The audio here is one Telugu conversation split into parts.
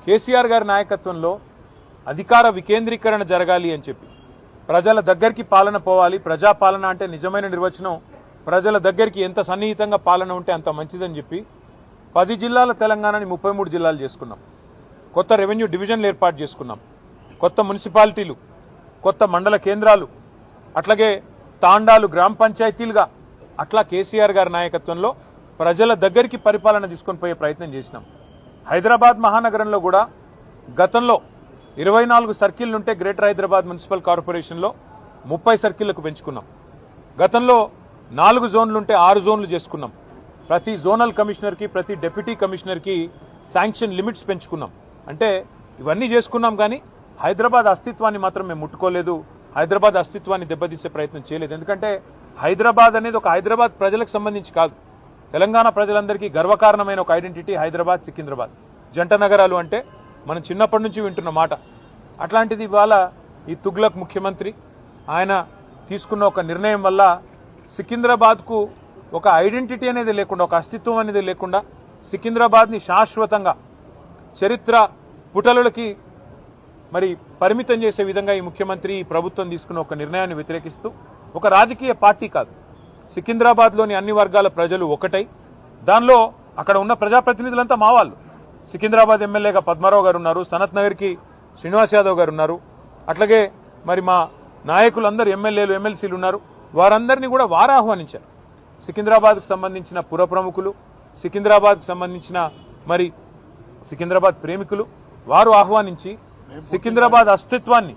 కేసీఆర్ గారి నాయకత్వంలో అధికార వికేంద్రీకరణ జరగాలి అని చెప్పి ప్రజల దగ్గరికి పాలన పోవాలి. ప్రజాపాలన అంటే నిజమైన నిర్వచనం ప్రజల దగ్గరికి ఎంత సన్నిహితంగా పాలన ఉంటే అంత మంచిదని చెప్పి 10 జిల్లాల తెలంగాణని 33 జిల్లాలు చేసుకున్నాం. కొత్త రెవెన్యూ డివిజన్లు ఏర్పాటు చేసుకున్నాం. కొత్త మున్సిపాలిటీలు, కొత్త మండల కేంద్రాలు, అట్లాగే తాండాలు గ్రామ పంచాయతీలుగా అట్లా కేసీఆర్ గారి నాయకత్వంలో ప్రజల దగ్గరికి పరిపాలన తీసుకొని పోయే ప్రయత్నం చేసినాం. హైదరాబాద్ మహానగరంలో కూడా గతంలో 24 సర్కిళ్లుంటే గ్రేటర్ హైదరాబాద్ మున్సిపల్ కార్పొరేషన్లో 30 సర్కిళ్లకు పెంచుకున్నాం. గతంలో 4 జోన్లుంటే 6 జోన్లు చేసుకున్నాం. ప్రతి జోనల్ కమిషనర్కి, ప్రతి డిప్యూటీ కమిషనర్కి శాంక్షన్ లిమిట్స్ పెంచుకున్నాం. అంటే ఇవన్నీ చేసుకున్నాం, కానీ హైదరాబాద్ అస్తిత్వాన్ని మాత్రం మేము ముట్టుకోలేదు. హైదరాబాద్ అస్తిత్వాన్ని దెబ్బతీసే ప్రయత్నం చేయలేదు. ఎందుకంటే హైదరాబాద్ అనేది ఒక హైదరాబాద్ ప్రజలకు సంబంధించి కాదు, తెలంగాణ ప్రజలందరికీ గర్వకారణమైన ఒక ఐడెంటిటీ హైదరాబాద్, సికింద్రాబాద్ జంట నగరాలు అంటే మనం చిన్నప్పటి నుంచి వింటున్న మాట. అట్లాంటిది ఇవాళ ఈ తుగ్లక్ ముఖ్యమంత్రి ఆయన తీసుకున్న ఒక నిర్ణయం వల్ల సికింద్రాబాద్కు ఒక ఐడెంటిటీ అనేది లేకుండా, ఒక అస్తిత్వం అనేది లేకుండా సికింద్రాబాద్ని శాశ్వతంగా చరిత్ర పుటలకి మరి పరిమితం చేసే విధంగా ఈ ముఖ్యమంత్రి, ఈ ప్రభుత్వం తీసుకున్న ఒక నిర్ణయాన్ని వ్యతిరేకిస్తూ ఒక రాజకీయ పార్టీ కాదు, సికింద్రాబాద్లోని అన్ని వర్గాల ప్రజలు ఒకటై, దానిలో అక్కడ ఉన్న ప్రజాప్రతినిధులంతా మా వాళ్ళు. సికింద్రాబాద్ ఎమ్మెల్యేగా పద్మారావు గారు ఉన్నారు, సనత్ నగర్కి శ్రీనివాస్ యాదవ్ గారు ఉన్నారు, అట్లాగే మరి మా నాయకులందరూ ఎమ్మెల్యేలు, ఎమ్మెల్సీలు ఉన్నారు. వారందరినీ కూడా వారు ఆహ్వానించారు. సికింద్రాబాద్కు సంబంధించిన పుర ప్రముఖులు, సికింద్రాబాద్కు సంబంధించిన మరి సికింద్రాబాద్ ప్రేమికులు వారు ఆహ్వానించి సికింద్రాబాద్ అస్తిత్వాన్ని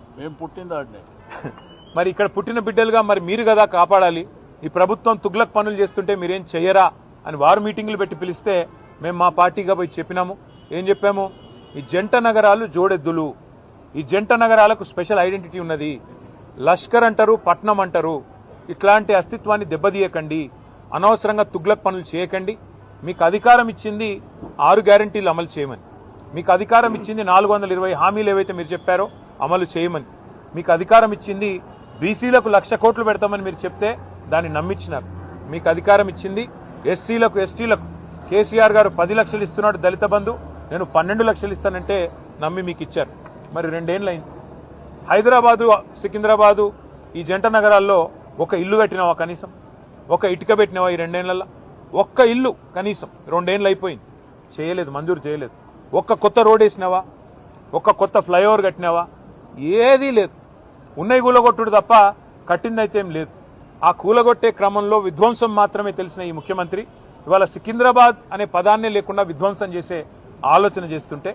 మరి ఇక్కడ పుట్టిన బిడ్డలుగా మరి మీరు కదా కాపాడాలి, ఈ ప్రభుత్వం తుగ్లక్ పనులు చేస్తుంటే మీరేం చెయ్యరా అని వారు మీటింగులు పెట్టి పిలిస్తే మేము మా పార్టీగా పోయి చెప్పినాము. ఏం చెప్పాము? ఈ జంట నగరాలు జోడెద్దులు, ఈ జంట నగరాలకు స్పెషల్ ఐడెంటిటీ ఉన్నది. లష్కర్ అంటారు, పట్నం అంటారు. ఇట్లాంటి అస్తిత్వాన్ని దెబ్బతీయకండి, అనవసరంగా తుగ్లక్ పనులు చేయకండి. మీకు అధికారం ఇచ్చింది 6 గ్యారంటీలు అమలు చేయమని, మీకు అధికారం ఇచ్చింది 420 హామీలు ఏవైతే మీరు చెప్పారో అమలు చేయమని, మీకు అధికారం ఇచ్చింది బీసీలకు 1,00,000 కోట్లు పెడతామని మీరు చెప్తే దాన్ని నమ్మించినారు. మీకు అధికారం ఇచ్చింది ఎస్సీలకు, ఎస్టీలకు కేసీఆర్ గారు 10 లక్షలు ఇస్తున్నాడు దళిత బంధు, నేను 12 లక్షలు ఇస్తానంటే నమ్మి మీకు ఇచ్చారు. మరి 2 ఏళ్ళైంది. హైదరాబాదు, సికింద్రాబాదు ఈ జంట నగరాల్లో ఒక ఇల్లు కట్టినావా? కనీసం ఒక ఇటుక పెట్టినావా ఈ 2 ఏళ్లలో? ఒక్క ఇల్లు కనీసం 2 ఏళ్ళు అయిపోయింది, చేయలేదు, మంజూరు చేయలేదు. ఒక్క కొత్త రోడ్ వేసినావా? ఒక్క కొత్త ఫ్లైఓవర్ కట్టినావా? ఏదీ లేదు. ఉన్నవి కూలగొట్టుడు తప్ప కట్టిందైతే ఏం లేదు. ఆ కూలగొట్టే క్రమంలో విధ్వంసం మాత్రమే తెలిసిన ఈ ముఖ్యమంత్రి ఇవాళ సికింద్రాబాద్ అనే పదాన్నే లేకుండా విధ్వంసం చేసే ఆలోచన చేస్తుంటే